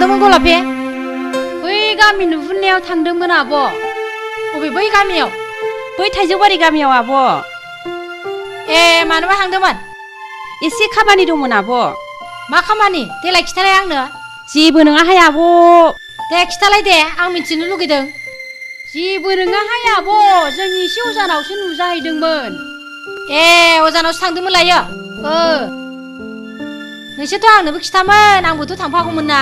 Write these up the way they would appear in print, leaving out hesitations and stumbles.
थांदोंमोन गलापे? बै गामि नुहुरनायाव थांदोंमोन आब'। अबे बै गामियाव? बै थाइजौबारि गामियाव आब'। ए मानोबा थांदोंमोन? एसे खामानि दंमोन आब'। मा खामानि देलाय खिथालाय आंनो। जेबो नङाहाय आब'। दे खिथालाय दे आं मिथिनो लुगैदों। जेबो नङाहाय आब', जों एसे अजानावसो नुजाहैदोंमोन। ए अजानावसो थांदोंमोन लायो? नोंसोरथ' आंनोबो खिथामोन, आंबोथ' थांफागौमोन ना।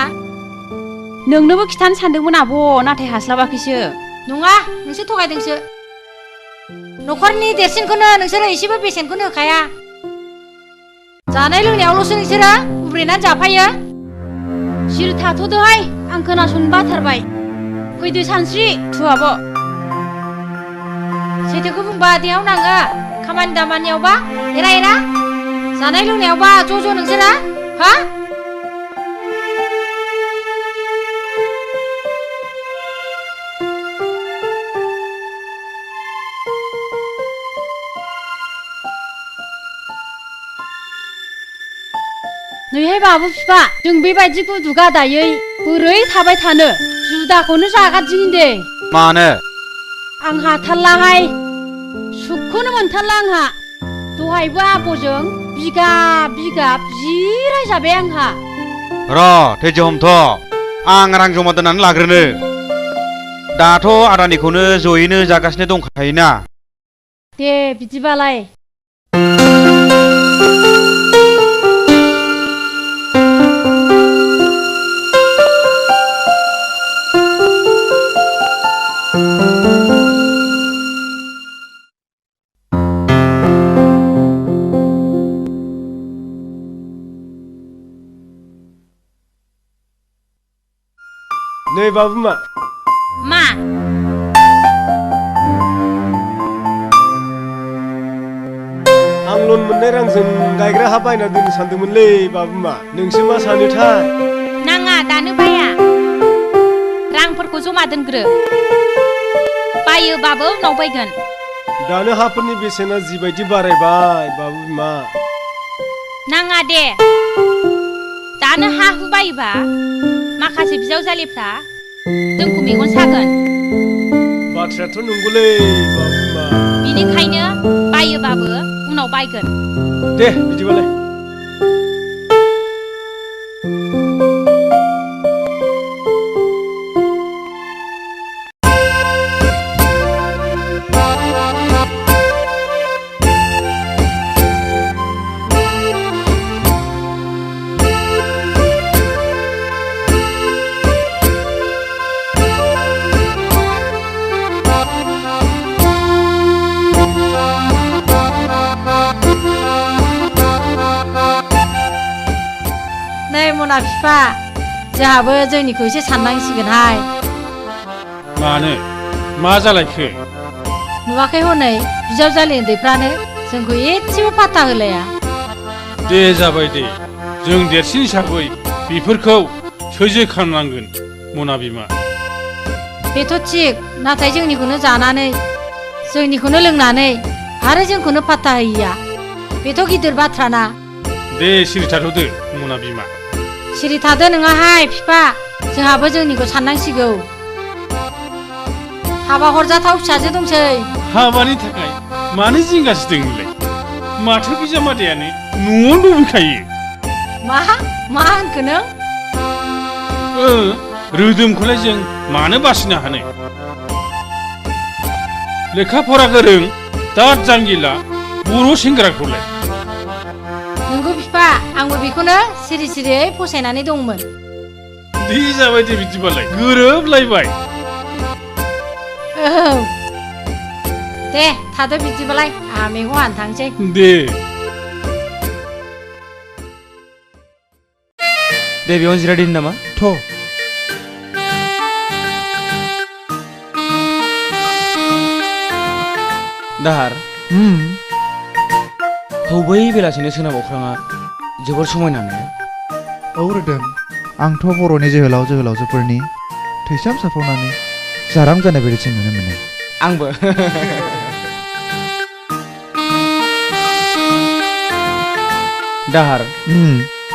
नोंनोबो खिथानो सानदोंमोन आब', नाथाय हास्लाबाखैसो। नङा नोंसोर थगायदोंसो। न'खरनि देरसिनखौनो नोंसोरो एसेबो बेसेनखौनो होखाया। जानाय लोंनायावल'सो नोंसोरो उब्रेनानै जाफायो। सिरि थाथ'दोहाय, आं खोनासंनो बाथारबाय। फैदो सानस्रि थु आब'। सैथोखौ बुंबा देहायाव नाङो, खामानि दामानियावबा एरा एरा, जानाय लोंनायावबा ज' ज' नोंसोरो हा? नैहाय बाबु बिफा, जों बेबायदि गुदु गादायै बोरै थाबाय थानो? जुदाखौनो जागारदिनि दे। मानो? आं हाथारलाहाय, सुखखौनो मोनथारला आंहा। दहायबो आब'जों बिगाब बिगाब जि रायजाबाय आंहा। र' धैर्य हमथ', आं रां जमा दोननानै लाग्रोनो। दाथ' आदानिखौनो जयैनो जागासिनो दंखायोना। दे बिदिबालाय। नै बाबुमा। मा? आं लन मोननाय रांजों गायग्रा हा बायना दोननो सानदोंमोनलै बाबुमा, नोंसो मा सानोथाय? नाङा दानो बाया, रांफोरखौ जमा दोनग्रो, बायोबाबो उनाव बायगोन। दानो हाफोरनि बेसेना जिबायदि बारायबाय बाबुमा। नाङा दे, दानो हा हु बायोबा माखासे बिजावजालिफ्रा जोंखौ मेगन सागोन। बाथ्रायाथ' नंगौलै बाबुमा। बिनिखायनो बायोबाबो उनाव बायगोन। दे बिदिबालाय। मना बिफा, जोंहाबो जोंनिखौ एसे साननांसिगोनहाय। मानो? मा जालायखो? नुवाखै हनै बिजावजालि उन्दैफ्रानो जोंखौ एसेबो फात्ता होलाया। दे जाबाय दे, जों देरसिन हिसाबै बेफोरखौ सैज्य खालामनांगोन मना बिमा। बेथ' थिग, नाथाय जोंनिखौनो जानानै, जोंनिखौनो लोंनानै आरो जोंखौनो फात्ता होयिया बेथ' गिदिर बाथ्राना। दे सिरि थाथ'दो मना बिमा। सिरि थादो नङाहाय बिफा, जोंहाबो जोंनिखौ साननांसिगौ। हाबा हरजाथाव फिसाजो दंसै। हाबानि थाखाय मानो जिंगासिदों नोंलाय? माथो बिजामादैयानो न'आवनो दंफैखायो। मा होनखो नों? रोदोमखौलाय जों मानो बासिनो हानो? लेखा फरा गोरों दाद जांगिला बर' सेंग्राखौलाय। नंगौ बिफा, आंबो बेखौनो सिरि सिरियै फसायनानै दंमोन। दे जाबाय दे बिदिबालाय, गोरोबलायबाय। औ दे थादो बिदिबालाय, आंहा मैगं हानो थांसै। दे बेयावनो जिरायदों नामा? थ' दाहार, बै बेलासिनो सोनाब अख्राङा जोबोर समायना नुयो। औ रोदोम, आंथ' बर'नि जोहोलाव जोहोलावजोफोरनि थैसाम साफावनानै जारां जानाय बायदिसो नुनो मोनो। आंबो। दाहार,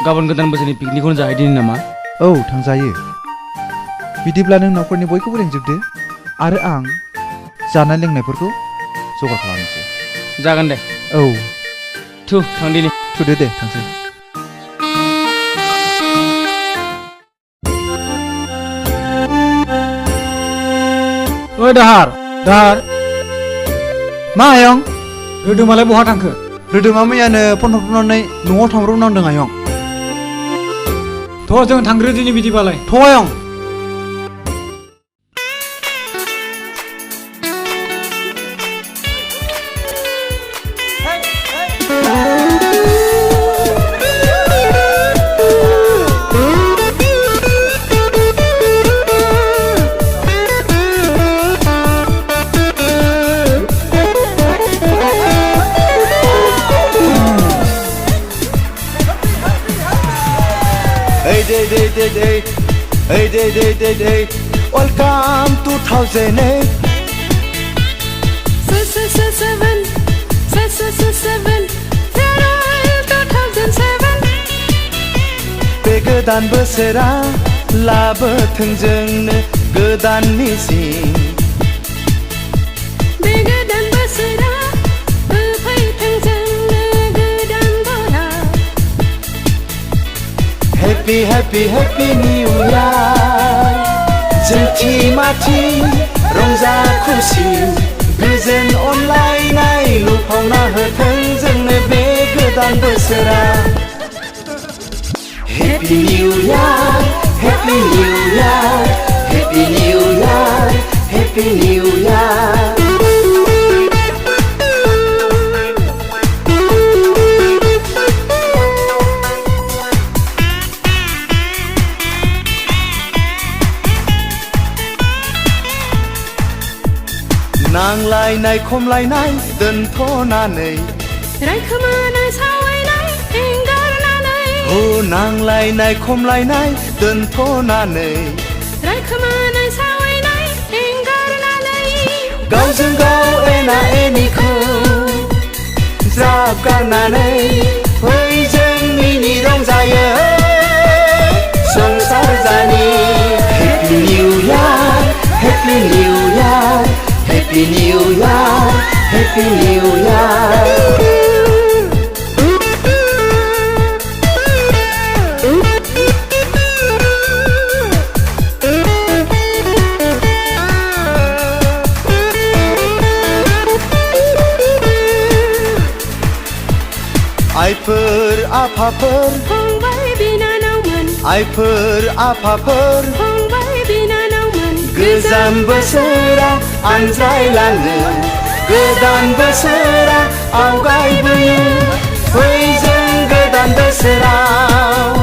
गाबोन गोदान बोसोरनि पिकनिकखौनो जाहैदिनि नामा? औ थांजायो। बिदिब्ला नों न'खरनि बयखौबो लेंजोबदो आरो आं जानाय लोंनायफोरखौ जगार खालामनोसै। जागोन दे औ थु थांदिनि थुदो दे थांसै। ओइ दाहार दाहार मा आयं? रोदोमालाय बहा थांखो? रोदोमा मैयानो फन हरनानै न'आव थांब्रब नांदों आयं। थ' जों थांग्रो दिनि बिदिबालाय। थ' आयं। Welcome 2008. 7 farewell 2007. बे गोदान बोसोरा लाबोथों जोंनो गोदान मिजिं। बे गोदान बोसोरा होफैथों जोंनो गोदान बरा। Happy happy happy new year. जोंथि माथि रंजा खुसि गोजोन अनलायनाय लुफावना होथों जोंनो बे गोदान बोसोरा। Happy New Year, Happy New Year, Happy New Year, Happy New Year. नांलायनाय खमलायनाय दोनथ'नानै रायखोमानाय सावरायनाय एंगारनानै हो नांलायनाय खमलायनाय दोनथ'नानै रायखोमानाय सावरायनाय एंगारनानै गावजों गाव एना एनिखौ ज्राब गारनानै फै जों मिनि रंजायो संसार जानि। Happy New Year, Happy New Year, Happy New Year, Happy New Year. आइफोर आफाफोर फंबाय बिनानावमोन आइफोर आफाफोर फंबाय बिनानावमोन गोजाम बोसोरा आनज्रायलाङो गोदान बोसोरा आवगायबोयो फै जों गोदान बोसोराव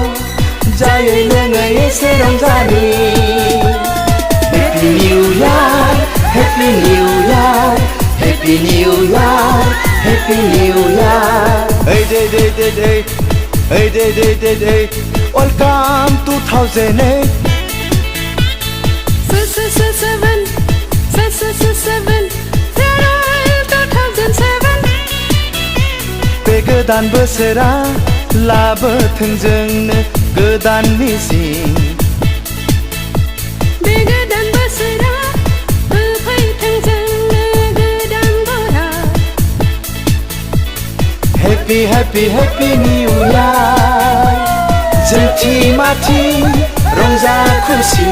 जायै लोङै एसे रंजानि। Happy New Year, Happy New Year, Happy New Year, Happy New Year. Hey day day day day, hey day day day day, welcome 2008. 7 farewell 2007. बे गोदान बोसोरा लाबोथों जोंनो गोदान मिजिं। बे गोदान बोसोरा होफैथों जोंनो गोदान बरा। Happy happy happy new year. जोंथि माथि रंजा खुसि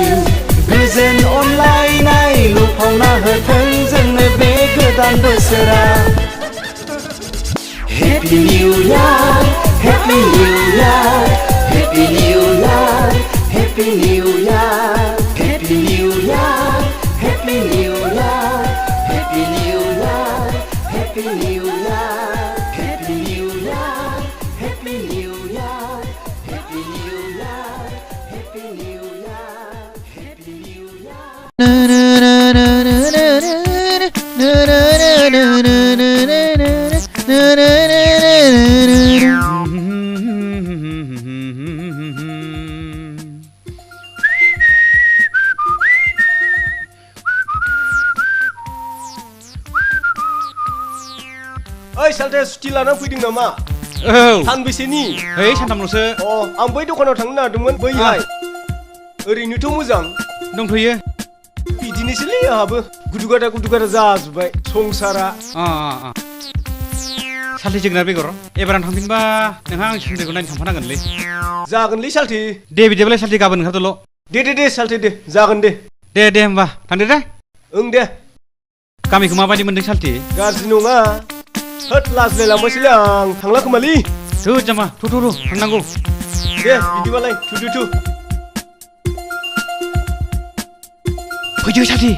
गोजोन अनलायनाय लुफावना होथों जोंनो बे गोदान बोसोरा। Happy New Year, Happy New Year, Happy New Year, Happy New Year, Happy New Year, Happy New Year, Happy New Year, Happy New Year, Happy New Year, Happy New Year, Happy New Year, Happy New Year, Happy New ओइ सालथे सुटि लाना फैदों नामा? औ सानबेसेनि? ओइ सानथामल'सो। आं बै दखानाव थांनो नागिरदोंमोन बैहाय। ओरैनोथ' मोजां। दंथ'यो बिदिनोसैलै आंहाबो गुदुगादा जाजोब्बाय संसारा साल्थि जोगोनार बेगर एबार आं थांफिनबा नोंहा आं सोमोन्दैखौ नायनो थांफानांगोनलै जागोनलै साल्थि दे बिदिबालाय साल्थि गाबोन ओंखारदोल' दे साल्थि दे जागोन दे दे होमबा थांदो दे ओं दे गामिखौ माबायदि मोनदों साल्थि गाज्रि नङा होद लाजिलायलांबायसैलै आं थांला खोमालै थु जामा थु थांनांगौ दे बिदिबालाय थु फैदो साल्थि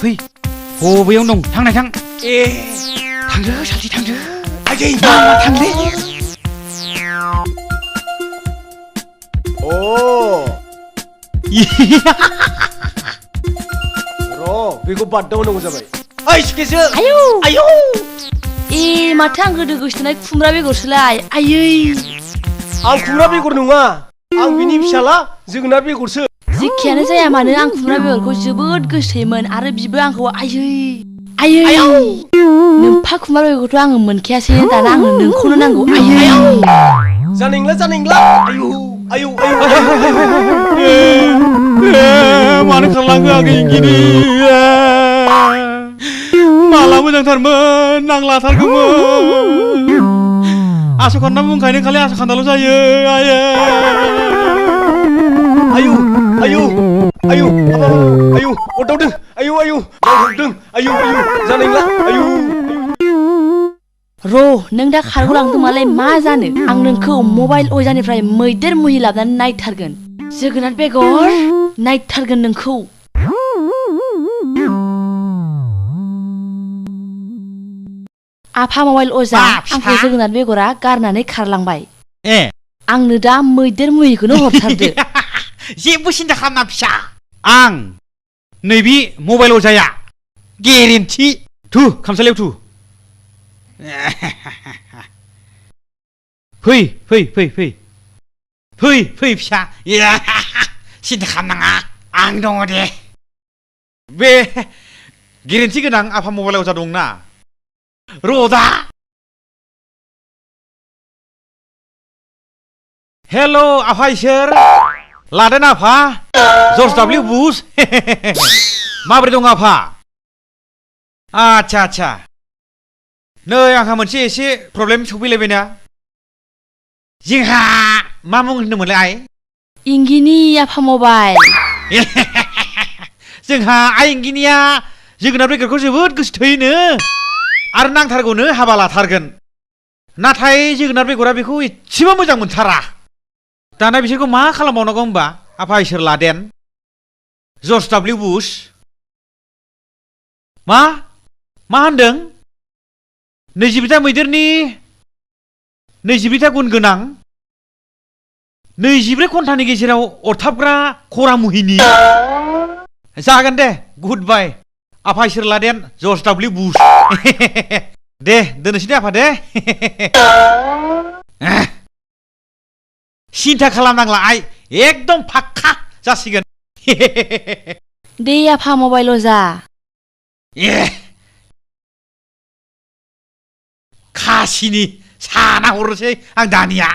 फै बबेयावनो दं थां थांदो साल्थि थांदो आयै थांदो अ बेखौ बाददावनांगौ जाबाय ओइ सुखेसो आयौ ए माथो आं गोदो गोसोथोनाय खुमब्रा बेगरसोलाय आयै आं खुमब्रा बेगर नङा आं बिनि फिसाला जोगोनार बेगरसो जेखियानो जाया मानो आं खुमब्रा बेगरखौ जोबोद गोसोयोमोन आरो बिबो आंखौ आयै नोमफा खुमब्रा बेगरखौथ' आङो मोनखायासै दाना आंनो नोंखौनो नांगौ आयै जानायंला आयौ मानो खारलाङो आं इंगिनि माला मोजांथारमोन नांलाथारगौमोन आसखान्दा बुंखायनो खालि आसखान्दाल' जायो आयौ अरदावदों आयौ नांहरदों आयौ जानायंला आयौ र' नों दा खारग'लांदोंमालाय मा जानो आं नोंखौ मबाइल अजानिफ्राय मैदेर मुहि लाबोनानै नायथारगोन जोगोनार बेगर नायथारगोन नोंखौ आफा मबाइल अजा आंखौ जोगोनार बेगरा गारनानै खारलांबाय आंनो दा मैदेर मुहिखौनो हरथारदो जेबो सिन्था खालामना फिसा आं नैबे मबाइल अजाया गेरेन्थि थु खामसालियाव थु फै फिसा सिन्था खालामनाङा आं दङ दे बे गेरेन्थि गोनां आफा मबाइल अजा दंना रदा हेल' आफा इसोर लादों आफा जर्ज डाब्लिउ बुश माबोरै दं आफा आच्छा नै आंहा मोनसे एसे प्रब्लेम सफैलायबायना जोंहा मा मुं होनदोंमोनलाय आइ इंगिनि आफा मबाइल जोंहा आइ इंगिनिया जोगोनार बेगरखौ जोबोद गोसोथोयोनो आरो नांथारगौनो हाबा लाथारगोन नाथाय जोगोनार बेगरा बेखौ एसेबो मोजां मोनथारा दाना बिसोरखौ मा खालामबावनांगौ होनबा आफा इसोर लादेन जर्ज डाब्लिउ बुश मा होनदों 22 मैदेरनि 22 गुन गोनां 24 घन्टानि गेजेराव अरथाबग्रा खरा मुहिनि जागोन दे गुड बाय आफा इसोर लादेन जर्ज डाब्लिउ बुश दे दोननोसै दे आफा दे सिन्था खालामनांला आइ एकदम फाक्का जासिगोन दे आफा मबाइल अजा खासिनि साना हरनोसै आं दानिया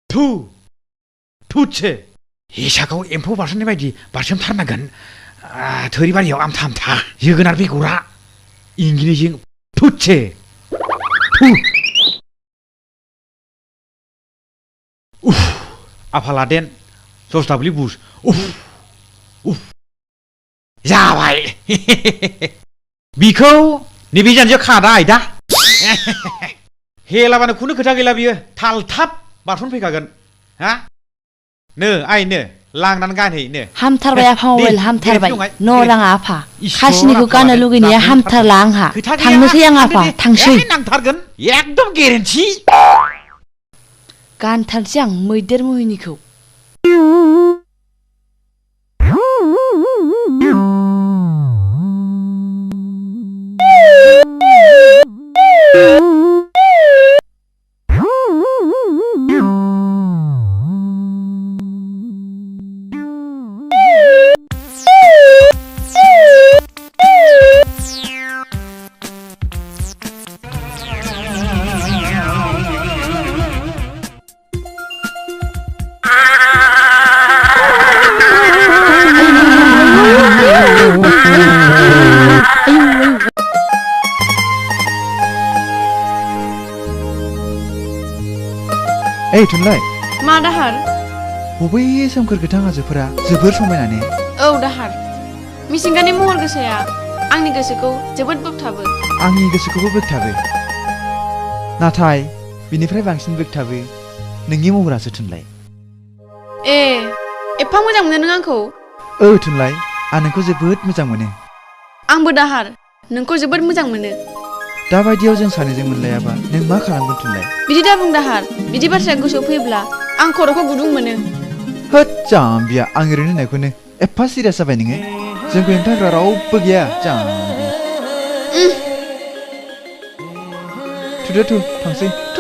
थु थुचे हिसाखौ एम्फौ बारसोमनाय बायदि बारसोमथारनांगोन थोरि बारियाव आमथा जोगोनार बेगरा इंगिनिजों थुचे आफा लादेन जर्ज डाब्लिउ बुश जाबाय बिखौ नैबे जानजियाव खादा आयदा हेलाबानो खुनु खोथा गैला बियो थाल-थाब बारसन फैखागोन हा नो आइनो लांनानै गानहैनो हामथारबाय आफा मबाइल हामथारबाय न'राङा आफा खासिनिखौ गाननो लुगैनाया हामथारला आंहा थांनोसै आं आफा थांसै नांथारगोन एकदम गेरेन्थि गानथारसै आं मैदेर मुहिनिखौ ओइ थुनलाइ मा दाहार बबे सोमखोर गोथां हाजोफोरा जोबोर समायना ने औ दाहार मिथिंगानि महर गोसाया आंनि गोसोखौ जोबोद बोगथाबो आंनि गोसोखौबो बोगथाबो नाथाय बिनिफ्राय बांसिन बोगथाबो नोंनि महरासो थुनलाइ ए एफा मोजां मोनो नों आंखौ औ थुनलाइ आं नोंखौ जोबोद मोजां मोनो आंबो दाहार नोंखौ जोबोद मोजां मोनो दाबायदियाव जों सानैजों मोनलायाबा नों मा खालामगोन थुनलाइ बिदि दा बुं दाहार बिदि बाथ्राया गोसोआव फैयोब्ला आं खर'खौ गुदुं मोनो होद जाम्बिया आं ओरैनो होननायखौनो एफा सिरियास जाबाय नोङो जोंखौ हेंथाग्रा रावबो गैया जाम्बि थु थांसै थ'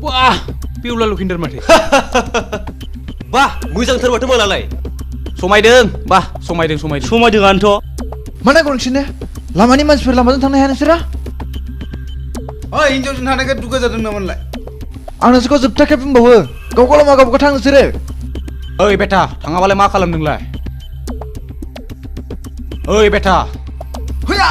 Wah, piula Lukinder mati. Bah, मोजांथार माथो मालालाय समायदों bah समायदों समायदोंआनोथ' माने गरंसिने लामानि मानसिफोर लामाजों थांनो हाया नोंसोरा ओइ हिनजावजों थानायखौ दुगा जादों नामानलाय आं नोंसोरखौ जोबथा खेब बुंबावो गावखौ लामा गावखौ थां नोंसोरो ओइ बेटा थाङाबालाय मा खालामदोंलाय ओइ बेटा होया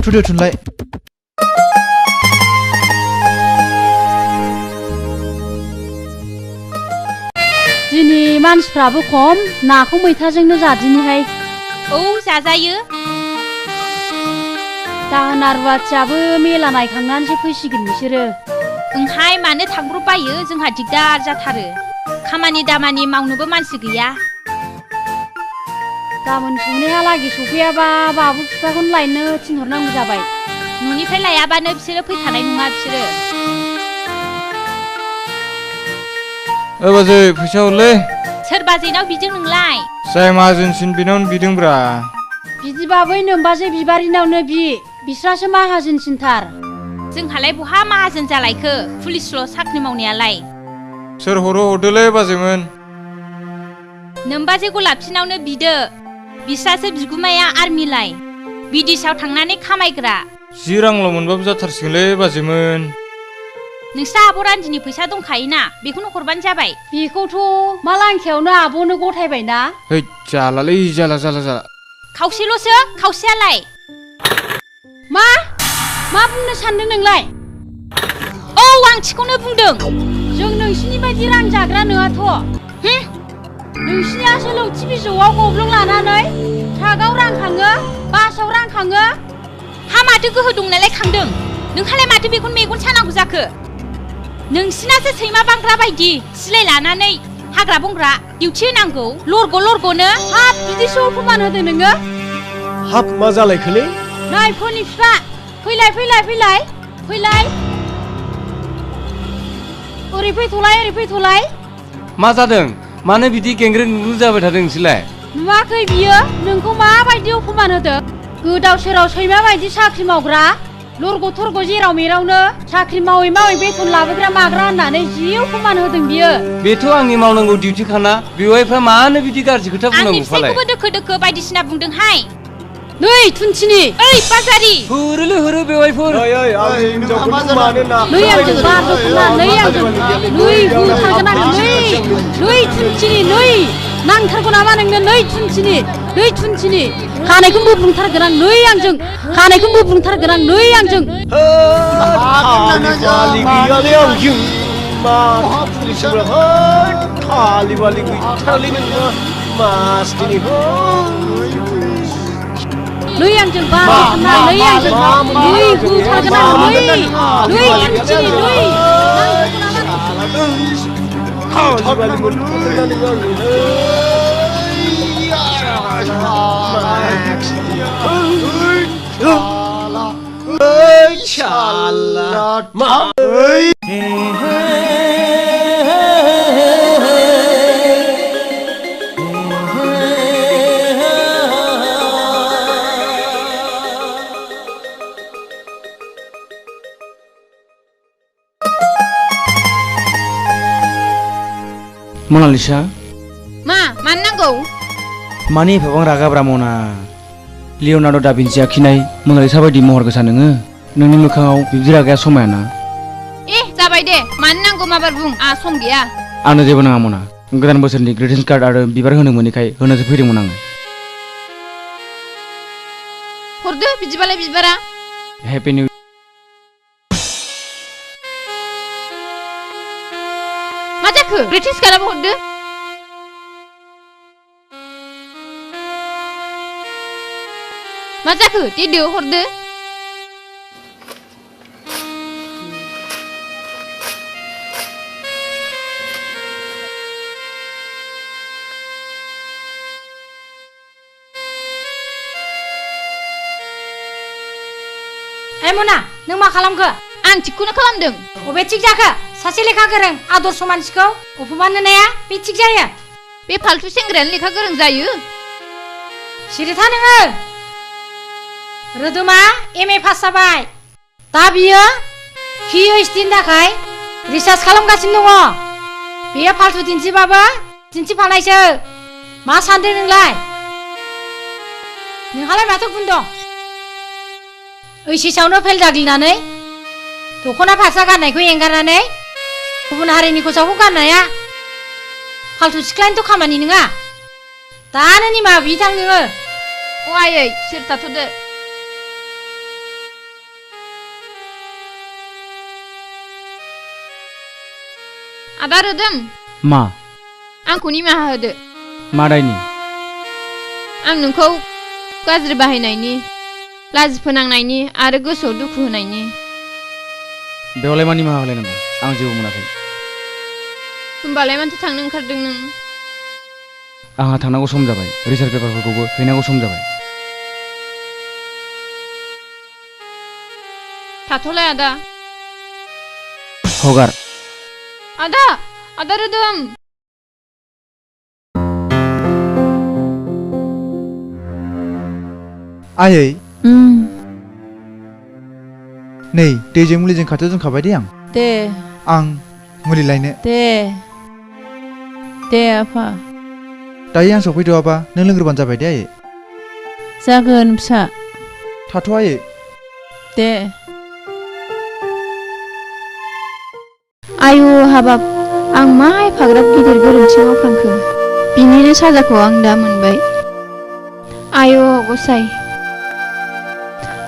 थुदो थुनलाइ दिनै मानसिफ्राबो खम नाखौ मैथाजोंनो जादिनिहाय औ जाजायो दाहोना रुवाथियाबो मेला नायखांनानैसो फैसिगोन बिसोरो ओंहाय मानो थांब्रबबायो जोंहा दिगदार जाथारो खामानि दामानि मावनोबो मानसि गैया गाबोन संनायालागै सफैयाबा बाबु बिफाखौनो लायनो थिनहरनांगौ जाबाय न'निफ्राय लायाबानो बिसोरो फैखानाय नङा बिसोरो ओ बाजै फैसा हरलै सोर बाजैनाव बिदों नोंलाय जाय माहाजोनसिन बिनावनो बिदोंब्रा बिदिबा बै नोम्बाजै बिबारिनावनो बिस्रासो माहाजोनसिनथार जोंहालाय बहा माहाजोन जालायखो पुलिसल' साख्रि मावनायालाय सोर हरो हरदोलै बाजैमोन नोम्बाजै गलाबसिनावनो बिदो बिस्रासो बिगुमाया आर्मिलाय बिदेशआव थांनानै खामायग्रा 10 रांल' मोनबाबो जाथारसिगोनलै बाजैमोन नोंस्रा आब' रान्दिनि फैसा दंखायोना बेखौनो हरबानो जाबाय बेखौथ' मा लांखायावनो आब'नो गथायबायना है जालालै जाला खावसेल'सो खावसेयालाय मा बुंनो सानदों नोंलाय आं थिखौनो बुंदों जों नोंसिनि बायदि रां जाग्रा नङाथ' नोंसिनि आसोलाव थि बिजौआव गब्लं लानानै ट्राकआव रां खाङो बासाव रां खाङो हा माथो गोहो दं नालाय खांदों नोंहालाय माथो बेखौनो मेगन सानांगौ जाखो नोंसिनासो सैमा बांग्रा बायदि सिलाय लानानै हाग्रा बंग्रा डिउटि होनांगौ लरग'नो हाब बिदिसो अफमान होदों नोङो हाब मा जालायखोलै नाय फनि बिफा फैलाय ओरै फैथ'लाय मा जादों मानो बिदि गेंग्रें गुंग्रुं जाबाय थादों नोंसोरलाय नुवाखै बियो नोंखौ माबायदि अफमान होदों गोदाव सोराव सैमा बायदि साख्रि मावग्रा लरग' थरग' जेराव मेरावनो साख्रि मावै बेथन लाबोग्रा माग्रा होननानै जि अफमान होदों बियो बेथ' आंनि मावनांगौ डिउटिखाना बेवाइफ्रा मानो बिदि गाज्रि खोथा आंनि बुंनांगौ फालाय फिसायखौबो दोखो बायदिसिना बुंदोंहाय नै थुनथिनि ओइ बाजारि होरो बेवाइफोर ओइ आं हिनजावफोरखौ मानो ना नै आंजों बार दख'ना नै आंजों नै बुथारगोन आं नै थुनथिनि नै नांथारगौ नामा नोंनो नै थुनथिनि खानायखौ बोब्रुंथारगोन आं नै आंजों थालि गैयालै आंजों मा पुलिसफोरा थालि बालि गैथारलै नोङो मासदिनि नै आंजों बार दख'ना नै आंजों नै बुथारगोन आं नै थुनथिनि नै थालि बालि मोनथारगोन मनालिसा मानो नांगौ मानि एफाबां रागाब्रा मना लिय'नार्द' दा भिन्सि आखिनाय मनालिसा बायदि महर गोसा नोंनि मोखाङाव बिब्दि रागाया समायाना जाबाय दे मानो नांगौ माबार बुं सम गैया आंनो जेबो नाङा मना गोदान बोसोरनि ग्रिटिंस कार्ड आरो बिबार होनो मोनैखाय होनोसो फैदोंमोन आङो हरदो बिदिबालाय बिबारा हेपि निउ मा जाखो ग्रिटिंस कार्डआबो हरदो मा जाखो देदो हरदो मना नों मा खालामखो आं थिगखौनो खालामदों अबे थिग जाखो सासे लेखा गोरों आदर्श मानसिखौ अफमान होनाया बे थिग जायो बे फालतु सेंग्रायानो लेखा गोरों जायो सिरि था नोङो रोदोमा एम ए पास जाबाय दा बियो PhD नि थाखाय रिसार्च खालामगासिनो दङ बेयो फालतु दिन्थिबाबो दिन्थिफानायसो मा सानदों नोंलाय नोंहालाय माथो गुन दं ओइसिसावनो फेल जाग्लिनानै दख'ना फास्रा गाननायखौ एंगारनानै गुबुन हारिनि खसाबखौ गाननाया फालतु सिख्लानिथ' खामानि नङा दानो निमाहा बिथां नोङो आयै सिरि थाथ'दो आदा रोदोम मा आंखौ निमाहा होदो मा दायनि आं नोंखौ गाज्रि बाहायनायनि लाजि फोनांनायनि आरो गोसोआव दुखु होनायनि बेवलाय मा निमाहा होलायनांगौ आं जेबो मोनाखै होमबालाय माथो थांनो ओंखारदों नों आंहा थांनांगौ सम जाबाय रिसार्च पेपारफोरखौबो हैनांगौ सम जाबाय थाथ'लाय आदा हगार आदा रोदोम आयै नै दैजों मुलिजों खाथियाव दोनखाबाय दे आं दे आं मुलि लायनो दे आफा दायो आं सफैथ'वाबा नों लोंग्रोबानो जाबाय दे आयै जागोन फिसा थाथ' आयै दे आयु हाबाब आं मा एफाग्राब गिदिर गोरोन्थि मावफ्लांखो बिनिनो साजाखौ आं दा मोनबाय आयु गसाइ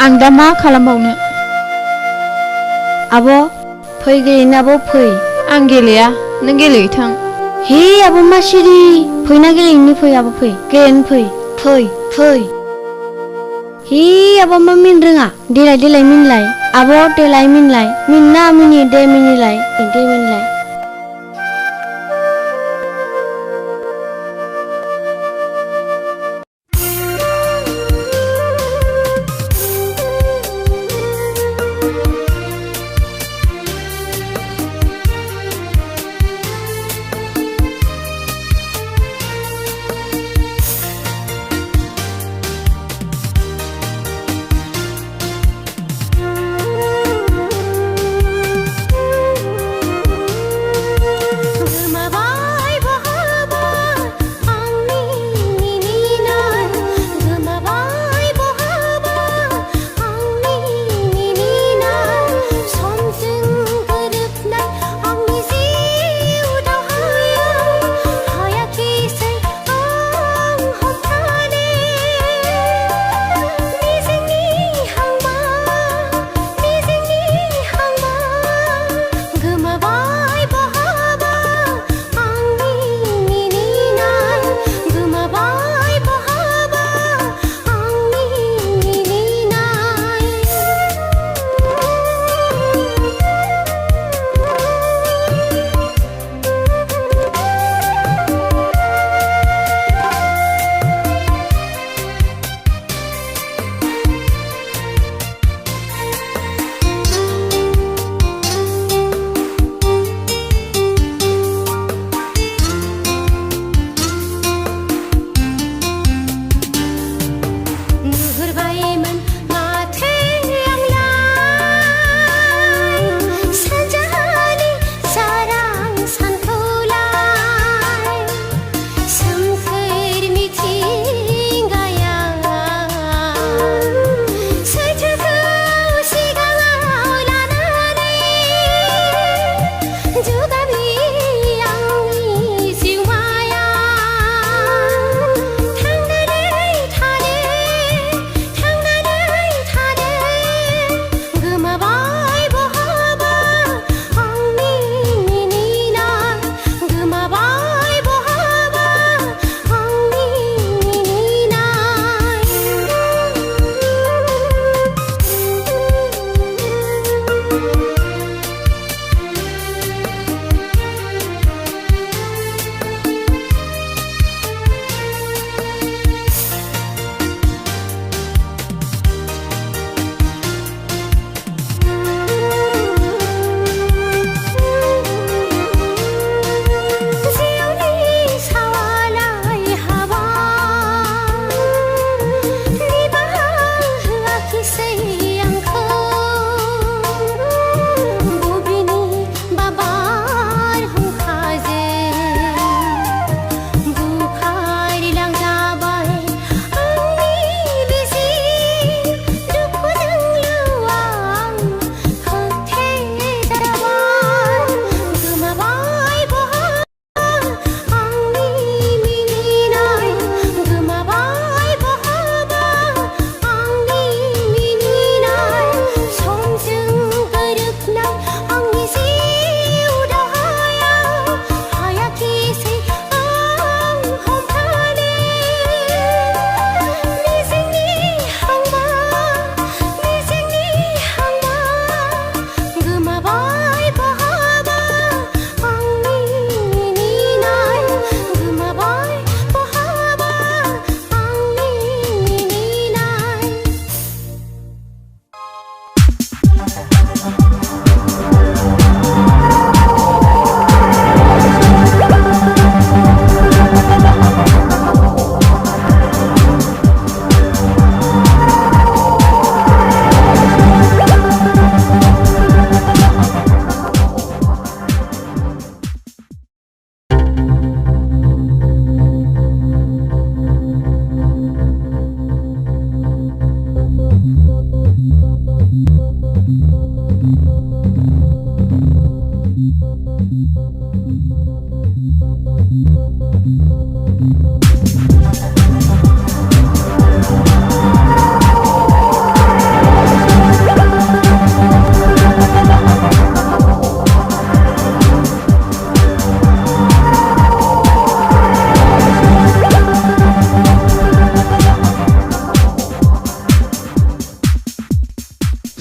आं दा मा खालामबावनो आब' फै गेलेनो आब' फै आं गेलेया नों गेलेयो थां हे आब' मासिरि फैना गेलेनो फै आब' फै गेलेनो फै फै फै हे आब' मा मिन रोङा देलाय देलाय मिनलाय आब' देलाय मिनलाय मिनना मिनि दे मिनिलाय दे मिनलाय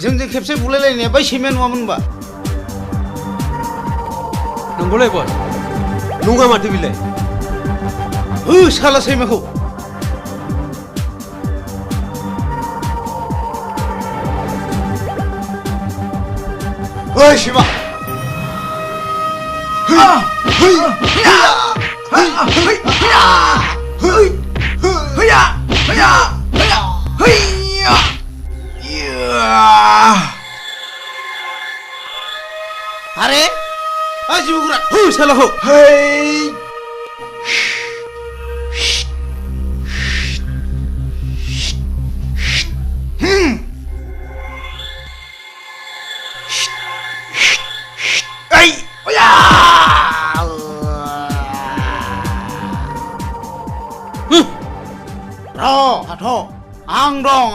जोंजों खेबसे बुलायलायनाया बै सैमाया नङामोन होनबा नंगौलै बस नङा माथो बिलाय हो साला सैमाखौ ओइ सैमा अरे आज बुरा हो सालाखौ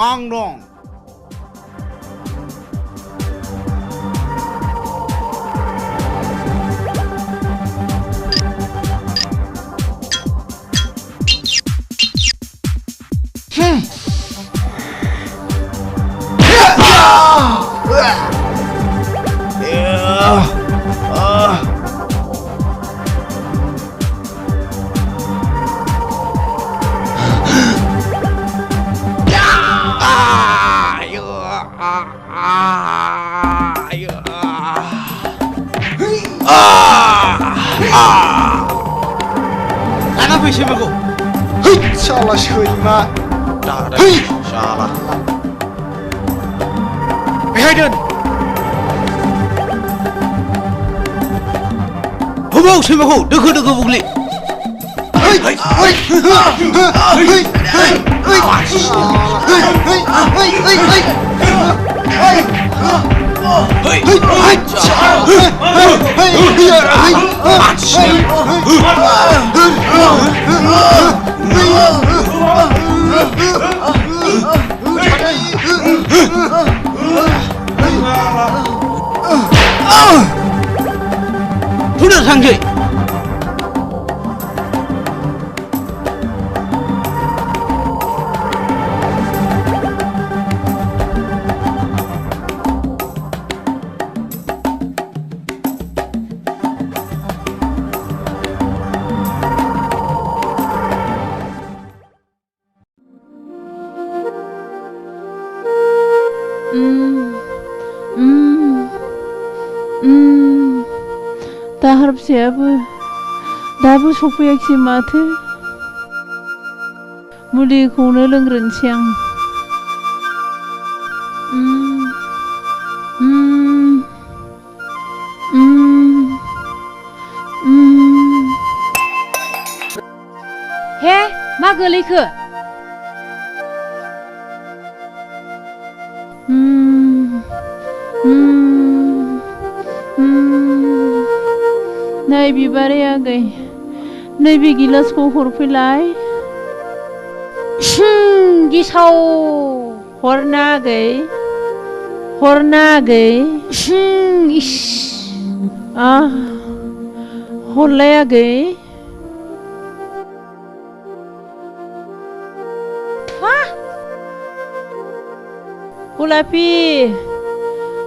आं दं लाना फै सैमाखौ साला सैमा साला बेहाय दोन होबाव सैमाखौ दोखो दोखो बुग्लि Udah sanggih. 다 할아버지야부 나부 속부약시 마트 무리 고는 그런 취향 हे मा गोलैखो नै बिबारे आगै नैबे गिलासखौ हरफैलाय गिसाव हरना आगै इस हरलाय आगै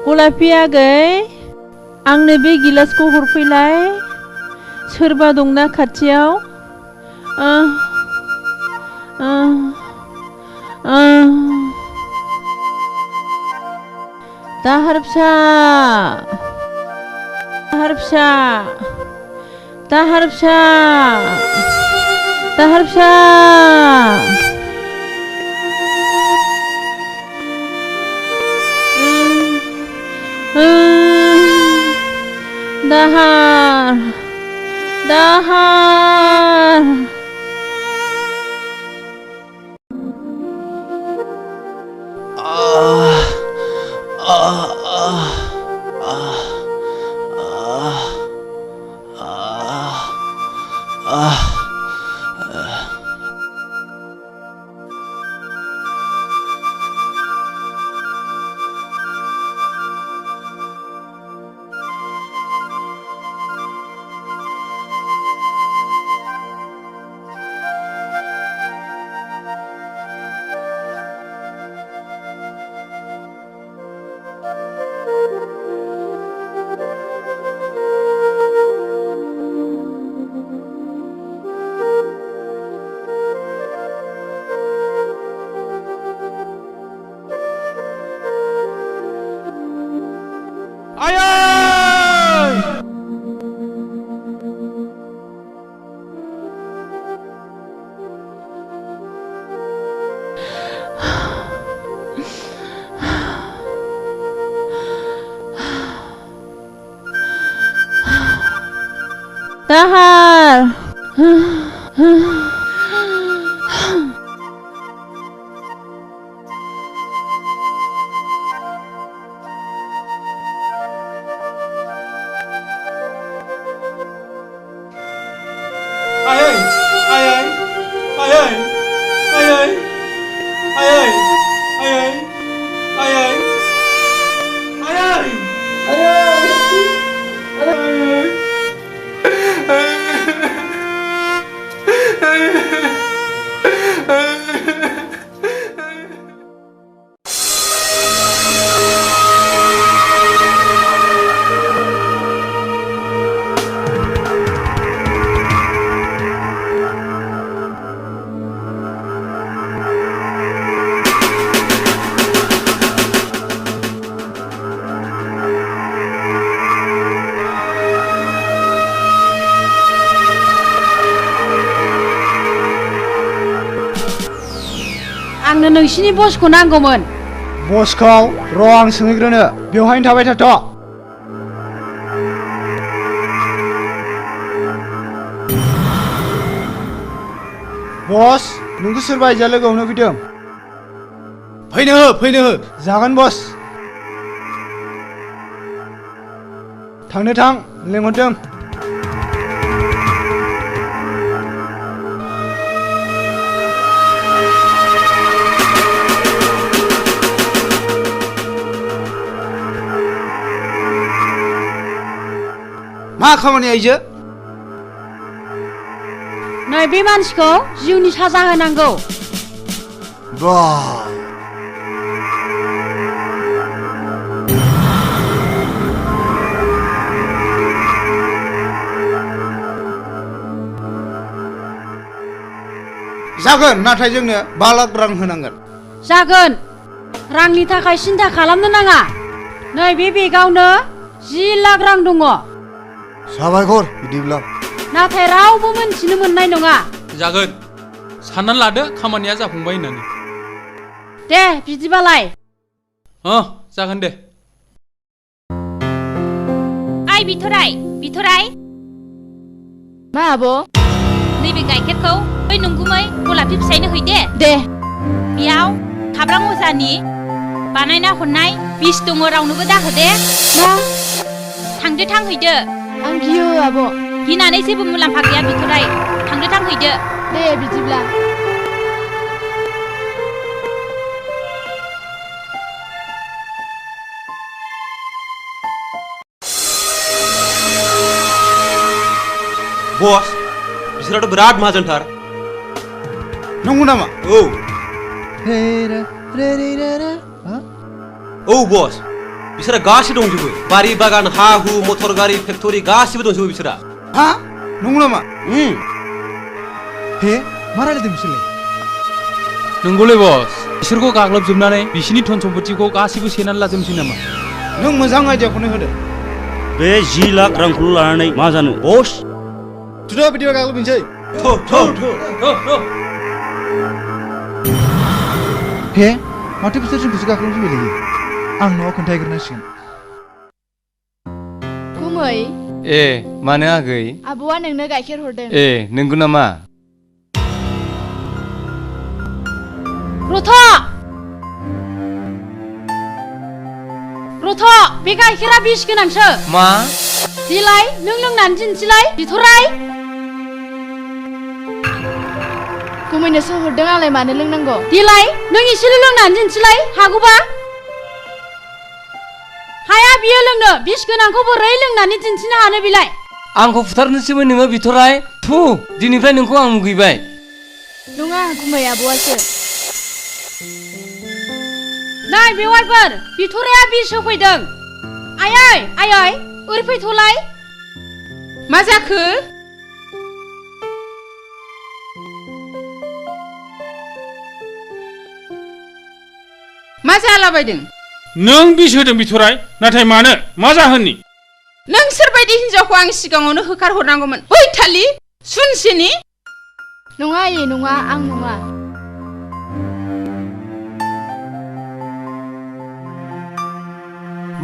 गलापि आगै आंनो बे गिलासखौ हरफैलाय सोरबा दंना खाथियाव दाहार फिसा दाहार दाहार आंनो नोंसिनि बसखौ नांगौमोन बसखौ र' आं सोंहैग्रोनो बेवहायनो थाबाय थाथ' बस नोंखौ सोरबा आइजोआ लोगो हमनो फैदों फैनो हो जागोन बस थांनो थां लेंहरदों मा खामानि आइजो नै बे मानसिखौ जिउनि साजा होनांगौ बा जागोन नाथाय जोंनो 5 लाख रां होनांगोन जागोन रांनि थाखाय सिन्था खालामनो नाङा नै बे बेगावनो 10 लाख रां दङ साबायखर बिदिब्ला नाथाय रावबो मोनथिनो मोननाय नङा जागोन साननानै लादो खामानिया जाफुंबाय होननानै दे बिदिबालाय जागोन दे ओइ बिथराय मा आब' नैबे गाइखेरखौ बै नंगुमै गलापि फिसायनो हैदे दे बेयाव खाब्रां अजानि बानायना हरनाय बिस दङ रावनोबो दाहोदे मा थांदो थांहैदो आं गियो आब' गिनानै जेबो मुलाम्फा गैया बिथराय थांदो थांहैदो दे बिदिब्ला बस बिसोरथ' बिराद माहाजोनथार नंगौ नामा औ रे रे रे रे रे रे औ बस बिसोरा गासिबो दंजोबो बारि बागान हा हु मटर गारि फेक्टरि गासिबो दंजोबो बिसोरा हा नंगौ नामा हे मा रायलायदों बिसोरलाय नंगौलै बस बिसोरखौ गाग्लोबजोबनानै बिसिनि धन सम्पतिखौ गासिबो सेनानै लाजोबसै नामा नों मोजां आइडियाखौनो होदो बे 10 लाख रांखौल' लानानै मा जानो बस थुदो बिदिबा गाग्लोबनोसै हे माथो बिसोर जोंखौसो गाग्लोबनो फैलायो आं न'आव खोन्थाहैग्रोनांसिगोन गुमै ए मानो आगै आब'आ नोंनो गाइखेर हरदों ए नंगौ नामा रथ' बे गाइखेरा बिस गोनांसो मा दिलाय नों लोंनानै दिन्थिलाय बिथराय गुमैनोसो हरदों आंलाय मानो लोंनांगौ दिलाय नों एसेल' लोंनानै दिन्थिलाय हागौबा हाया बियो लोंनो बिस गोनांखौ बोरै लोंनानै दिन्थिनो हानो बिलाय आंखौ फुथारनोसैमोन नोङो बिथराय थु दिनैफ्राय नोंखौ आं मुगैबाय नङा गुमै आब'आसो नै बेवाइफोर बिथराया बिस होफैदों आयै ओरै फैथ'लाय मा जाखो मा जालाबायदों नों बिस होदों बिथराय नाथाय मानो मा जाहोननि नों सोरबायदि हिनजावखौ आं सिगाङावनो होखारहरनांगौमोन बै थालि सुनसिनि नङा आयै नङा आं नङा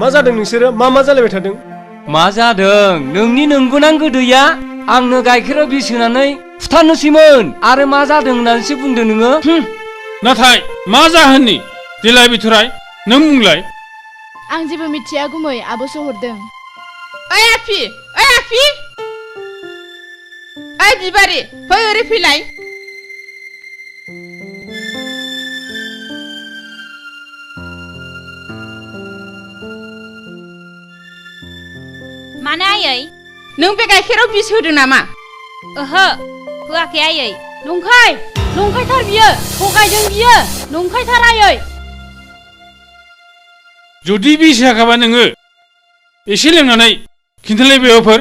मा जादों नोंसोरो मा जालायबाय थादों मा जादों नोंनि नंगौना गोदैया आंनो गाइखेराव बिस होनानै फुथारनोसैमोन आरो मा जादों होननानैसो बुंदों नोङो नाथाय मा जाहोननि देलाय बिथराय नों बुंलाय आं जेबो मिथिया गुमै आब'सो हरदों ओइ आफि ओइ बिबारि फै ओरै फैलाय मानो आयै नों बे गाइखेराव बिस होदों नामा ओहो होआखै आयै नंखायथार बियो थगायदों बियो नंखायथार आयै जुदि बिस होआखैबा नोङो एसे लोंनानै खिन्थालाय बेवाफोर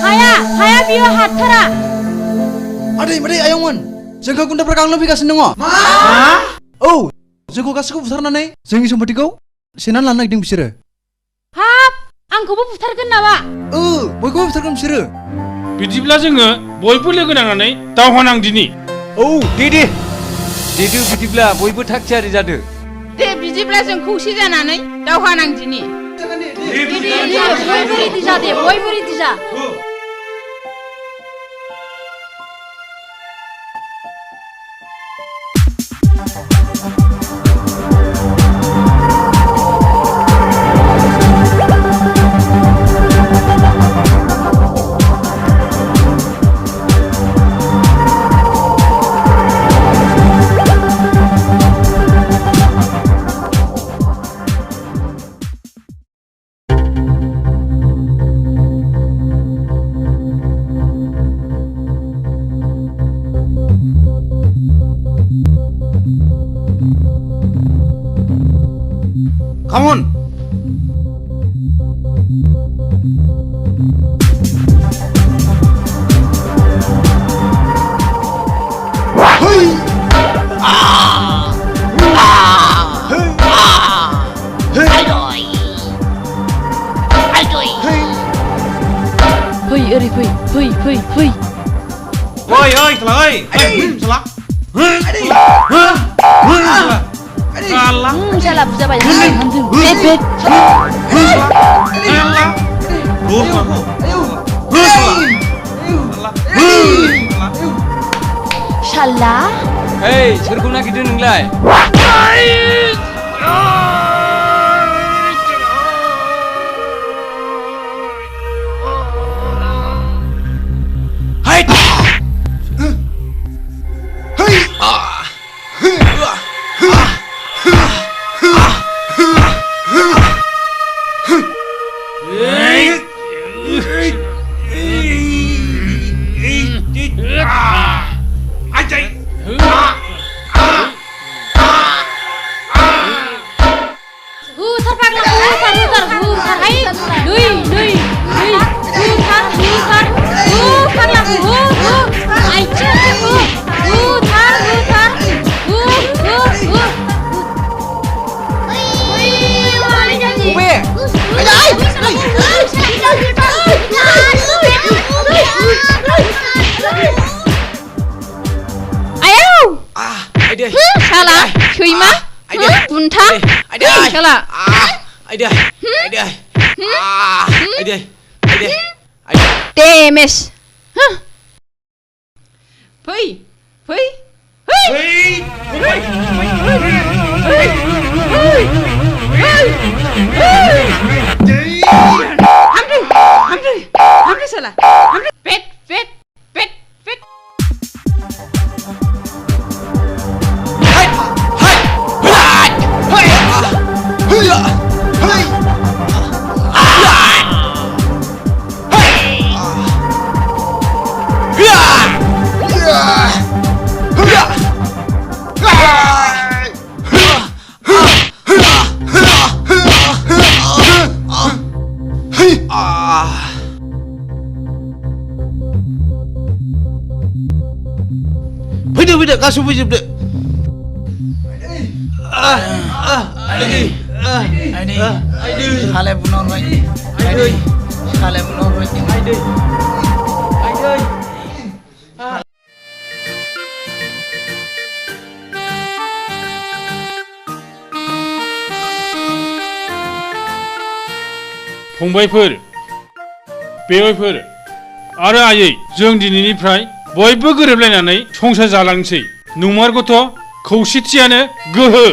हाया बियो हाथारा मादै आयंमोन जोंखौ गुन्दाफ्रा गांनो फैगासिनो दङ औ जोंखौ गासैखौबो बुथारनानै जोंनि सम्पतिखौ सेनानै लानो नागिरदों बिसोरो हाब आंखौबो बुथारगोन नामा बयखौबो बुथारगोन बिसोरो बिदिब्ला जोङो बयबो लोगो नांनानै दावहा नांदिनि औ दे बिदिब्ला बयबो थाग थियारि जादो दे बिदिब्ला जों खौसे जानानै दावहा नांदिनि बयबो रेडि जा Come on! Fui. Oi, salah, salah. Salah bisa banyak. Bet. Salah. Hei, soरखौ नागिरदों नोंलाय? Demes. Fui. Hamdi salah. Bet. Fैदो गासैबो फैजोबदो सालाय बुनाहरबाय फंबायफोर बेवाइफोर आरो आयै जों दिनैनिफ्राय बयबो गोरोबलायनानै संसार जालांसै नंमारगौथ' खौसेथियानो गोहो